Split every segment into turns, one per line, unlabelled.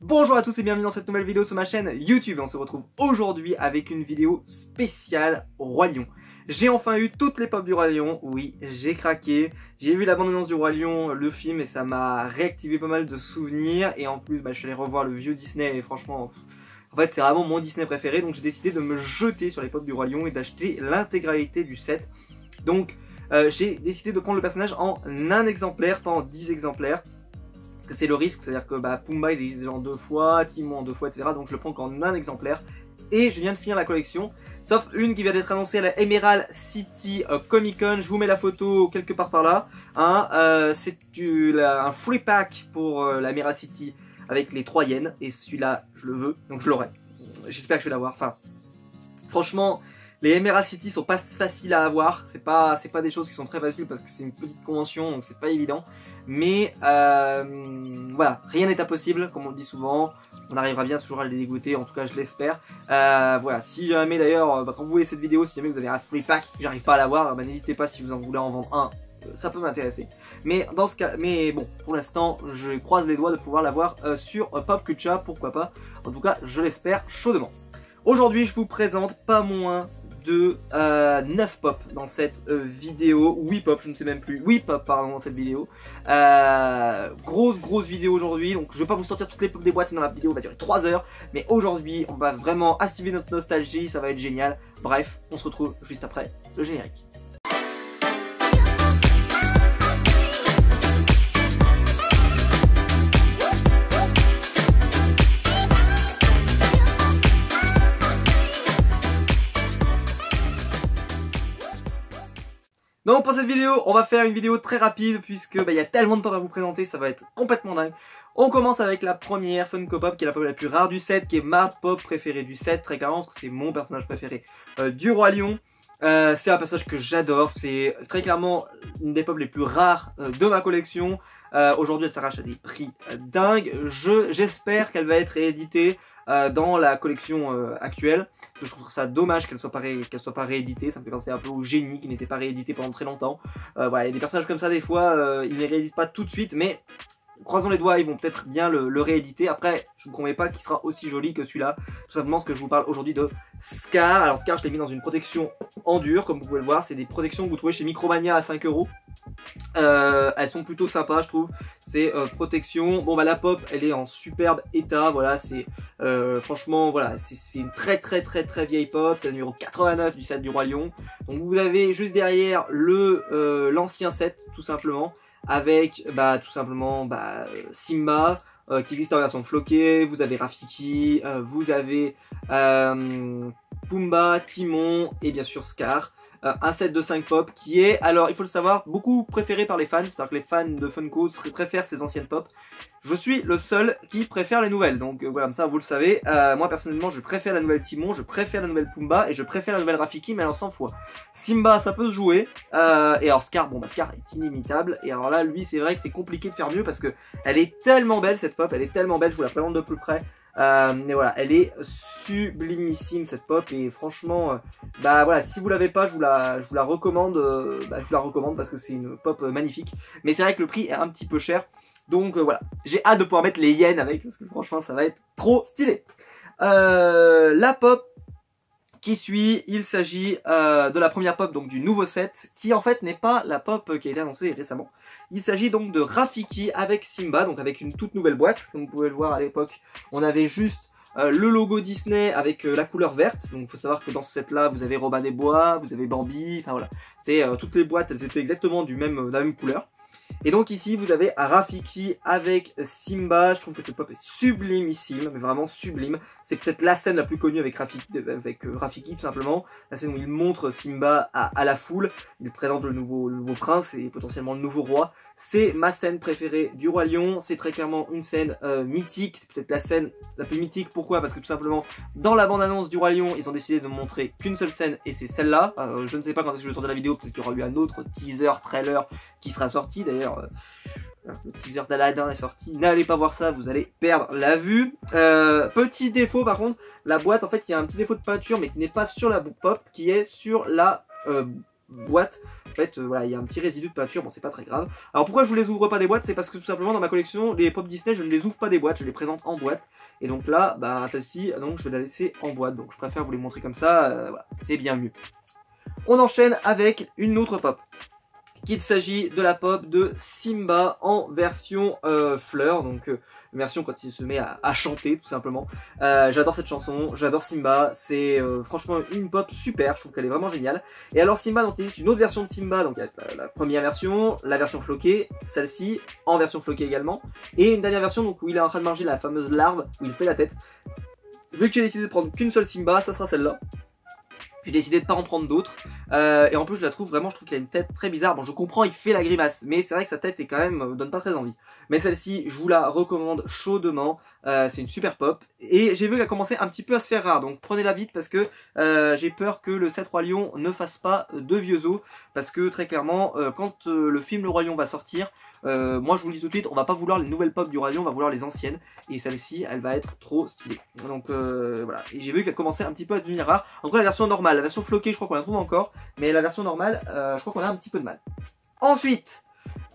Bonjour à tous et bienvenue dans cette nouvelle vidéo sur ma chaîne YouTube. On se retrouve aujourd'hui avec une vidéo spéciale Roi Lion. J'ai enfin eu toutes les pop du Roi Lion, oui, j'ai craqué. J'ai vu la bande-annonce du Roi Lion, le film, et ça m'a réactivé pas mal de souvenirs. Et en plus, je suis allé revoir le vieux Disney et franchement, en fait c'est vraiment mon Disney préféré. Donc j'ai décidé de me jeter sur les pop du Roi Lion et d'acheter l'intégralité du set. Donc j'ai décidé de prendre le personnage en un exemplaire, pas en 10 exemplaires. Parce que c'est le risque, c'est-à-dire que Pumba il existe en 2 fois, Timon en 2 fois, etc. Donc je le prends qu'en un exemplaire. Et je viens de finir la collection, sauf une qui vient d'être annoncée à la Emerald City Comic Con. Je vous mets la photo quelque part par là. C'est un free pack pour la Emerald City avec les 3 yens. Et celui-là, je le veux, donc je l'aurai. J'espère que je vais l'avoir. Enfin, franchement, les Emerald City sont pas faciles à avoir. C'est pas des choses qui sont très faciles parce que c'est une petite convention, donc c'est pas évident. Mais voilà, rien n'est impossible, comme on le dit souvent. On arrivera bien toujours à les dégoûter, en tout cas je l'espère. Voilà, si jamais d'ailleurs, quand vous voyez cette vidéo, si jamais vous avez un free pack, j'arrive pas à l'avoir, n'hésitez pas si vous en voulez en vendre un, ça peut m'intéresser. Mais dans ce cas, bon, pour l'instant, je croise les doigts de pouvoir l'avoir sur Pop Culture, pourquoi pas. En tout cas, je l'espère chaudement. Aujourd'hui, je vous présente pas moins de 9 pop dans cette vidéo, 8 pop, je ne sais même plus, 8 pop pardon dans cette vidéo. Grosse vidéo aujourd'hui, donc je vais pas vous sortir toutes les pop des boîtes, sinon la vidéo va durer 3 heures. Mais aujourd'hui, on va vraiment activer notre nostalgie, ça va être génial. Bref, on se retrouve juste après le générique. Donc pour cette vidéo, on va faire une vidéo très rapide puisque il y a tellement de pop à vous présenter, ça va être complètement dingue. On commence avec la première Funko Pop qui est la pop la plus rare du set, qui est ma pop préférée du set, très clairement, parce que c'est mon personnage préféré du Roi Lion. C'est un personnage que j'adore, c'est très clairement une des pop les plus rares de ma collection. Aujourd'hui elle s'arrache à des prix dingues. J'espère qu'elle va être rééditée dans la collection actuelle. Je trouve ça dommage qu'elle soit pas rééditée. Ça me fait penser un peu au Génie qui n'était pas réédité pendant très longtemps. Voilà, il y a des personnages comme ça des fois, ils ne les rééditent pas tout de suite, mais croisons les doigts, ils vont peut-être bien le rééditer. Après, je ne vous promets pas qu'il sera aussi joli que celui-là. Tout simplement parce que je vous parle aujourd'hui de Scar. Alors Scar, je l'ai mis dans une protection en dur, comme vous pouvez le voir. C'est des protections que vous trouvez chez Micromania à 5 €. Elles sont plutôt sympas, je trouve. C'est protection. Bon la pop, elle est en superbe état. Voilà, c'est franchement, voilà, c'est une très vieille pop. C'est la numéro 89 du set du Roi Lion. Donc vous avez juste derrière l'ancien set, tout simplement, avec tout simplement Simba qui existe en version floquée. Vous avez Rafiki, vous avez Pumba, Timon et bien sûr Scar. Un set de 5 pop qui est, alors il faut le savoir, beaucoup préféré par les fans, c'est-à-dire que les fans de Funko préfèrent ces anciennes pop. Je suis le seul qui préfère les nouvelles, donc voilà, comme ça vous le savez. Moi personnellement je préfère la nouvelle Timon, je préfère la nouvelle Pumba et je préfère la nouvelle Rafiki, mais alors 100 fois. Simba ça peut se jouer, et alors Scar, Scar est inimitable, et alors là lui c'est vrai que c'est compliqué de faire mieux parce que elle est tellement belle cette pop, elle est tellement belle, je vous la présente de plus près. Mais voilà, elle est sublimissime cette pop et franchement, voilà, si vous l'avez pas, je vous la recommande, je vous la recommande parce que c'est une pop magnifique. Mais c'est vrai que le prix est un petit peu cher, donc voilà, j'ai hâte de pouvoir mettre les yens avec parce que franchement ça va être trop stylé. La pop qui suit, il s'agit de la première pop donc du nouveau set, qui en fait n'est pas la pop qui a été annoncée récemment. Il s'agit donc de Rafiki avec Simba, donc avec une toute nouvelle boîte. Comme vous pouvez le voir à l'époque, on avait juste le logo Disney avec la couleur verte. Donc il faut savoir que dans ce set là, vous avez Robin des Bois, vous avez Bambi, enfin voilà. C'est toutes les boîtes, elles étaient exactement de la même couleur. Et donc ici vous avez Rafiki avec Simba. Je trouve que cette pop est sublimissime, mais vraiment sublime. C'est peut-être la scène la plus connue avec Rafiki tout simplement. La scène où il montre Simba à la foule. Il présente le nouveau prince et potentiellement le nouveau roi. C'est ma scène préférée du Roi Lion. C'est très clairement une scène mythique. C'est peut-être la scène la plus mythique. Pourquoi? Parce que tout simplement dans la bande-annonce du Roi Lion, ils ont décidé de montrer qu'une seule scène et c'est celle-là. Je ne sais pas quand est-ce que je vais sortir la vidéo. Peut-être qu'il y aura eu un autre teaser, trailer qui sera sorti. D'ailleurs, le teaser d'Aladin est sorti. N'allez pas voir ça, vous allez perdre la vue. Petit défaut par contre, la boîte en fait il y a un petit défaut de peinture mais qui n'est pas sur la pop, qui est sur la boîte, en fait, voilà, il y a un petit résidu de peinture, bon, c'est pas très grave. Alors pourquoi je vous les ouvre pas des boîtes? C'est parce que tout simplement dans ma collection, les pop Disney, je ne les ouvre pas des boîtes, je les présente en boîte. Et donc là, bah celle-ci, donc je vais la laisser en boîte, donc je préfère vous les montrer comme ça, voilà, c'est bien mieux. On enchaîne avec une autre pop. Qu'il s'agit de la pop de Simba en version fleur, donc version quand il se met à chanter tout simplement. J'adore cette chanson, j'adore Simba, c'est franchement une pop super, je trouve qu'elle est vraiment géniale. Et alors Simba, donc il existe une autre version de Simba, donc il y a la première version, la version floquée, celle-ci en version floquée également, et une dernière version donc où il est en train de manger la fameuse larve où il fait la tête. Vu que j'ai décidé de prendre qu'une seule Simba, ça sera celle-là. J'ai décidé de pas en prendre d'autres. Et en plus, je la trouve vraiment, je trouve qu'il a une tête très bizarre. Bon, je comprends, il fait la grimace, mais c'est vrai que sa tête est quand même, donne pas très envie. Mais celle-ci, je vous la recommande chaudement. C'est une super pop. Et j'ai vu qu'elle commençait un petit peu à se faire rare. Donc prenez-la vite parce que j'ai peur que le 7 Roi Lion ne fasse pas de vieux os. Parce que très clairement, quand le film Le Roi Lion va sortir, moi je vous le dis tout de suite, on va pas vouloir les nouvelles pop du Roi Lion, on va vouloir les anciennes. Et celle-ci, elle va être trop stylée. Donc voilà. Et j'ai vu qu'elle commençait un petit peu à devenir rare. Entre la version normale, la version floquée, je crois qu'on la trouve encore. Mais la version normale, je crois qu'on a un petit peu de mal. Ensuite,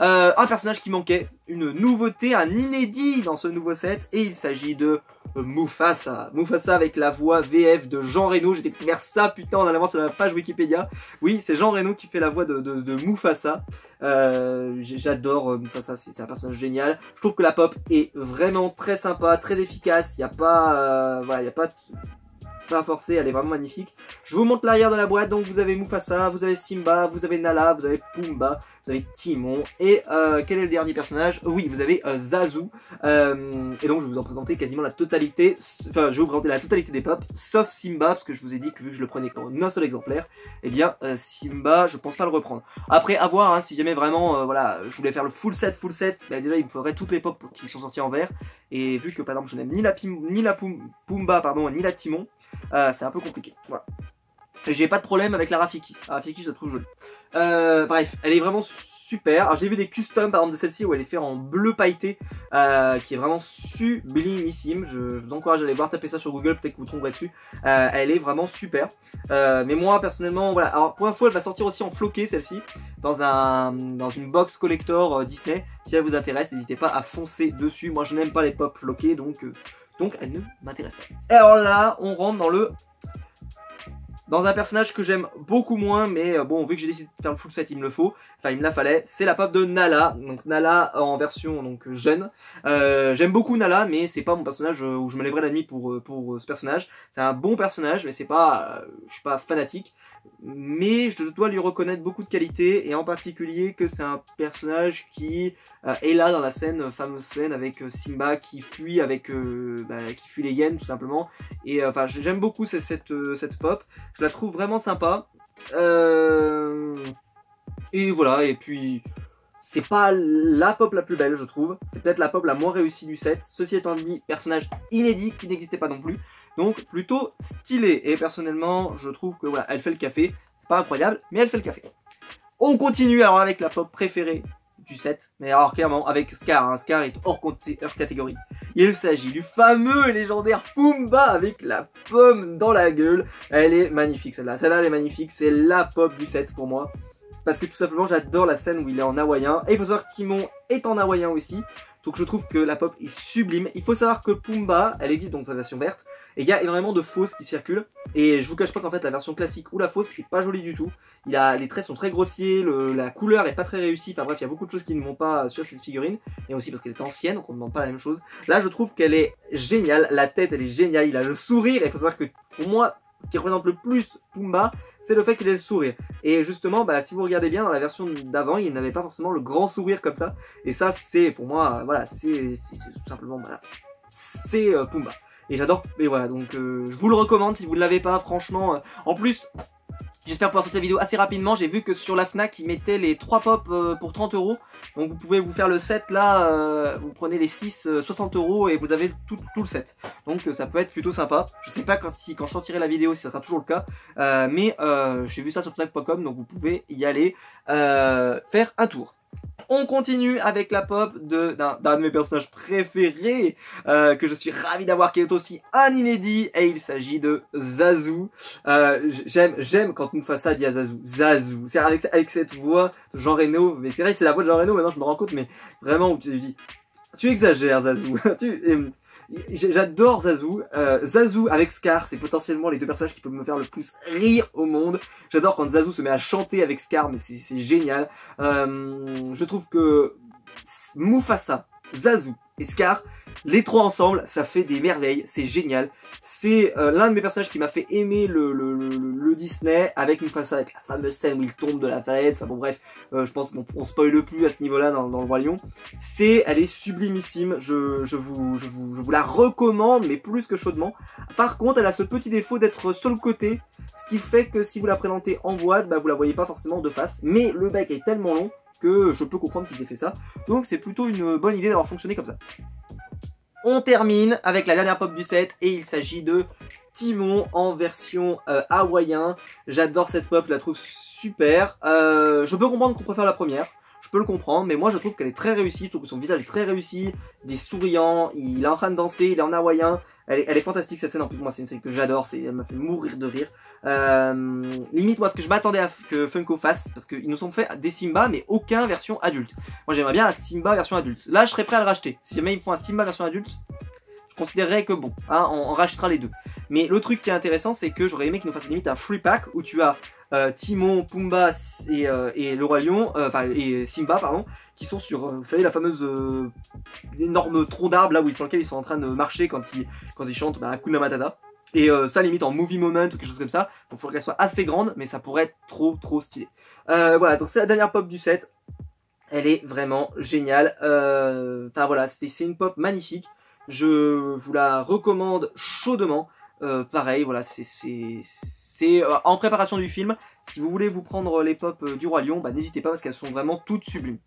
un personnage qui manquait, une nouveauté, un inédit dans ce nouveau set, et il s'agit de Mufasa. Mufasa avec la voix VF de Jean Reno. J'ai découvert ça putain en allant sur la page Wikipédia. Oui, c'est Jean Reno qui fait la voix de Mufasa. J'adore Mufasa, c'est un personnage génial. Je trouve que la pop est vraiment très sympa, très efficace. Il n'y a pas, voilà, il y a pas forcé, elle est vraiment magnifique. Je vous montre l'arrière de la boîte, donc vous avez Mufasa, vous avez Simba, vous avez Nala, vous avez Pumba, vous avez Timon, et quel est le dernier personnage? Oui, vous avez Zazu, et donc je vais vous en présenter quasiment la totalité, enfin je vais vous présenter la totalité des pop, sauf Simba, parce que je vous ai dit que vu que je le prenais qu'en un seul exemplaire, et bien Simba, je pense pas le reprendre. Après, à voir, hein, si jamais vraiment, voilà, je voulais faire le full set, bah, déjà il me faudrait toutes les pop qui sont sorties en vert, et vu que par exemple je n'aime ni la Pumba, pardon, ni la Timon, c'est un peu compliqué, voilà. J'ai pas de problème avec la Rafiki. La Rafiki, je la trouve jolie. Bref, elle est vraiment super. Alors j'ai vu des customs par exemple de celle-ci où elle est faite en bleu pailleté, qui est vraiment sublimissime. Je vous encourage à aller voir, taper ça sur Google, peut-être que vous trouverez dessus. Elle est vraiment super. Mais moi personnellement, voilà. Alors pour info, elle va sortir aussi en floqué celle-ci, dans une box collector Disney. Si elle vous intéresse, n'hésitez pas à foncer dessus. Moi je n'aime pas les pop floqués, donc elle ne m'intéresse pas. Et alors là, on rentre dans un personnage que j'aime beaucoup moins, mais bon, vu que j'ai décidé de faire le full set, il me le faut. Enfin, il me la fallait. C'est la pop de Nala. Donc Nala en version donc jeune. J'aime beaucoup Nala, mais c'est pas mon personnage où je me lèverai la nuit pour ce personnage. C'est un bon personnage, mais c'est pas, je suis pas fanatique. Mais je dois lui reconnaître beaucoup de qualités, et en particulier que c'est un personnage qui est là dans la fameuse scène avec Simba qui fuit qui fuit les hyènes tout simplement. Et enfin, j'aime beaucoup cette pop. Je la trouve vraiment sympa. Et voilà, et puis c'est pas la pop la plus belle, je trouve. C'est peut-être la pop la moins réussie du set. Ceci étant dit, personnage inédit qui n'existait pas non plus. Donc plutôt stylé. Et personnellement, je trouve que voilà, elle fait le café. C'est pas incroyable, mais elle fait le café. On continue alors avec la pop préférée du set. Mais alors clairement avec Scar. Hein. Scar est hors catégorie. Il s'agit du fameux et légendaire Pumba avec la pomme dans la gueule. Elle est magnifique celle-là. Celle-là elle est magnifique. C'est la pop du set pour moi. Parce que tout simplement j'adore la scène où il est en hawaïen. Et il faut savoir que Timon est en hawaïen aussi. Donc je trouve que la pop est sublime. Il faut savoir que Pumba, elle existe dans sa version verte. Et il y a énormément de fausses qui circulent. Et je vous cache pas qu'en fait la version classique ou la fausse est pas jolie du tout. Les traits sont très grossiers, la couleur est pas très réussie. Enfin bref, il y a beaucoup de choses qui ne vont pas sur cette figurine. Et aussi parce qu'elle est ancienne, donc on ne demande pas la même chose. Là je trouve qu'elle est géniale. La tête elle est géniale. Il a le sourire. Et il faut savoir que pour moi, ce qui représente le plus Pumba, c'est le fait qu'il ait le sourire. Et justement, bah, si vous regardez bien dans la version d'avant, il n'avait pas forcément le grand sourire comme ça. Et ça, c'est pour moi, voilà, c'est tout simplement, voilà, c'est Pumba. Et j'adore, et voilà, donc je vous le recommande si vous ne l'avez pas, franchement. En plus, j'espère pouvoir sortir la vidéo assez rapidement. J'ai vu que sur la Fnac, ils mettaient les 3 pop pour 30 €. Donc vous pouvez vous faire le set là, vous prenez les 6, 60 € et vous avez tout le set. Donc ça peut être plutôt sympa. Je sais pas quand je sortirai la vidéo si ça sera toujours le cas. Mais j'ai vu ça sur Fnac.com, donc vous pouvez y aller faire un tour. On continue avec la pop d'un de mes personnages préférés que je suis ravi d'avoir, qui est aussi un inédit, et il s'agit de Zazu. J'aime quand Mufasa dit à Zazu, Zazu. C'est avec cette voix de Jean Reno, mais c'est vrai c'est la voix de Jean Reno, maintenant je me rends compte, mais vraiment où tu dis, tu exagères Zazu. J'adore Zazu. Zazu avec Scar, c'est potentiellement les deux personnages qui peuvent me faire le plus rire au monde. J'adore quand Zazu se met à chanter avec Scar, mais c'est génial. Je trouve que Mufasa, Zazu et Scar, les trois ensemble, ça fait des merveilles, c'est génial. C'est l'un de mes personnages qui m'a fait aimer le Disney, avec Mufasa, avec la fameuse scène où il tombe de la falaise. Enfin bon bref, je pense qu'on spoile plus à ce niveau-là dans le Roi Lion. Elle est sublimissime, je vous la recommande, mais plus que chaudement. Par contre, elle a ce petit défaut d'être sur le côté, ce qui fait que si vous la présentez en boîte, bah, vous la voyez pas forcément de face. Mais le bec est tellement long que je peux comprendre qu'ils aient fait ça. Donc c'est plutôt une bonne idée d'avoir fonctionné comme ça. On termine avec la dernière pop du set et il s'agit de Timon en version hawaïen. J'adore cette pop, je la trouve super. Je peux comprendre qu'on préfère la première. Je peux le comprendre, mais moi je trouve qu'elle est très réussie. Je trouve que son visage est très réussi. Il est souriant, il est en train de danser, il est en hawaïen. Elle est fantastique cette scène, en plus moi c'est une scène que j'adore, elle m'a fait mourir de rire. Limite moi ce que je m'attendais à que Funko fasse, parce qu'ils nous ont fait des Simba mais aucun version adulte. Moi j'aimerais bien un Simba version adulte. Là je serais prêt à le racheter. Si jamais ils me font un Simba version adulte, je considérerais que bon, hein, on rachètera les deux. Mais le truc qui est intéressant c'est que j'aurais aimé qu'ils nous fassent limite un free pack où tu as Timon, Pumba et le Roi Lion, et Simba pardon, qui sont sur, vous savez la fameuse énorme tronc d'arbre là où sur lequel ils sont en train de marcher quand ils chantent Hakuna Matata. Et ça limite en movie moment ou quelque chose comme ça. Donc il faudrait qu'elle soit assez grande, mais ça pourrait être trop stylé. Voilà, donc c'est la dernière pop du set. Elle est vraiment géniale. Enfin voilà, c'est une pop magnifique. Je vous la recommande chaudement. Pareil, voilà, c'est en préparation du film. Si vous voulez vous prendre les pop du Roi Lion, bah n'hésitez pas parce qu'elles sont vraiment toutes sublimes.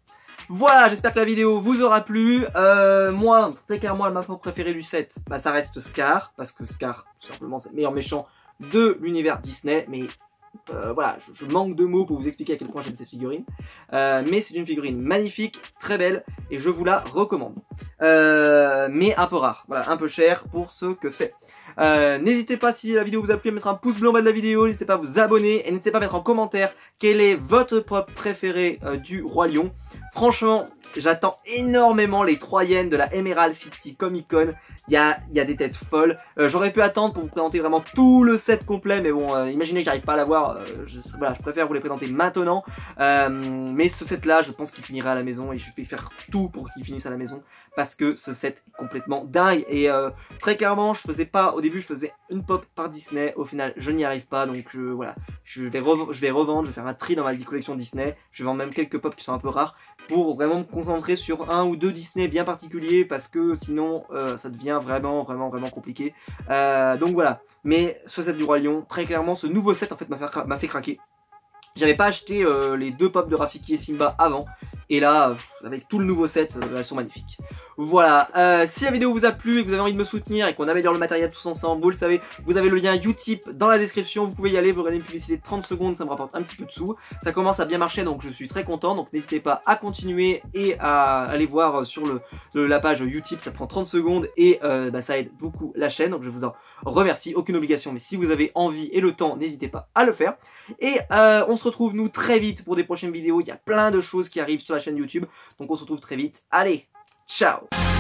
Voilà, j'espère que la vidéo vous aura plu. Moi, très clairement, ma pop préférée du set, bah ça reste Scar, parce que Scar, tout simplement, c'est le meilleur méchant de l'univers Disney. Mais voilà, je manque de mots pour vous expliquer à quel point j'aime cette figurine. Mais c'est une figurine magnifique, très belle, et je vous la recommande. Mais un peu rare, voilà, un peu cher pour ce que c'est. N'hésitez pas, si la vidéo vous a plu, à mettre un pouce bleu en bas de la vidéo, n'hésitez pas à vous abonner et n'hésitez pas à mettre en commentaire quel est votre pop préféré du Roi Lion. Franchement, j'attends énormément les 3 yens de la Emerald City Comic Con. Il y a des têtes folles. J'aurais pu attendre pour vous présenter vraiment tout le set complet, mais bon, imaginez que j'arrive pas à l'avoir. Voilà, je préfère vous les présenter maintenant. Mais ce set là, je pense qu'il finira à la maison et je vais faire tout pour qu'il finisse à la maison parce que ce set est complètement dingue. Et très clairement, au début je faisais une pop par Disney. Au final, je n'y arrive pas, donc voilà, je vais revendre, je vais faire un tri dans ma collection Disney. Je vais vendre même quelques pop qui sont un peu rares pour vraiment me concentrer sur un ou deux Disney bien particuliers parce que sinon ça devient vraiment compliqué. Donc voilà, mais ce set du Roi Lion, très clairement ce nouveau set en fait m'a fait craquer. J'avais pas acheté les 2 pop de Rafiki et Simba avant. Et là, avec tout le nouveau set, elles sont magnifiques. Voilà, si la vidéo vous a plu et que vous avez envie de me soutenir et qu'on améliore le matériel tous ensemble, vous le savez, vous avez le lien Utip dans la description. Vous pouvez y aller, vous regardez une publicité de 30 secondes, ça me rapporte un petit peu de sous. Ça commence à bien marcher, donc je suis très content. Donc n'hésitez pas à continuer et à aller voir sur la page Utip, ça prend 30 secondes et ça aide beaucoup la chaîne. Donc je vous en remercie, aucune obligation, mais si vous avez envie et le temps, n'hésitez pas à le faire. Et on se retrouve nous très vite pour des prochaines vidéos. Il y a plein de choses qui arrivent sur la chaîne YouTube, donc on se retrouve très vite. Allez, ciao!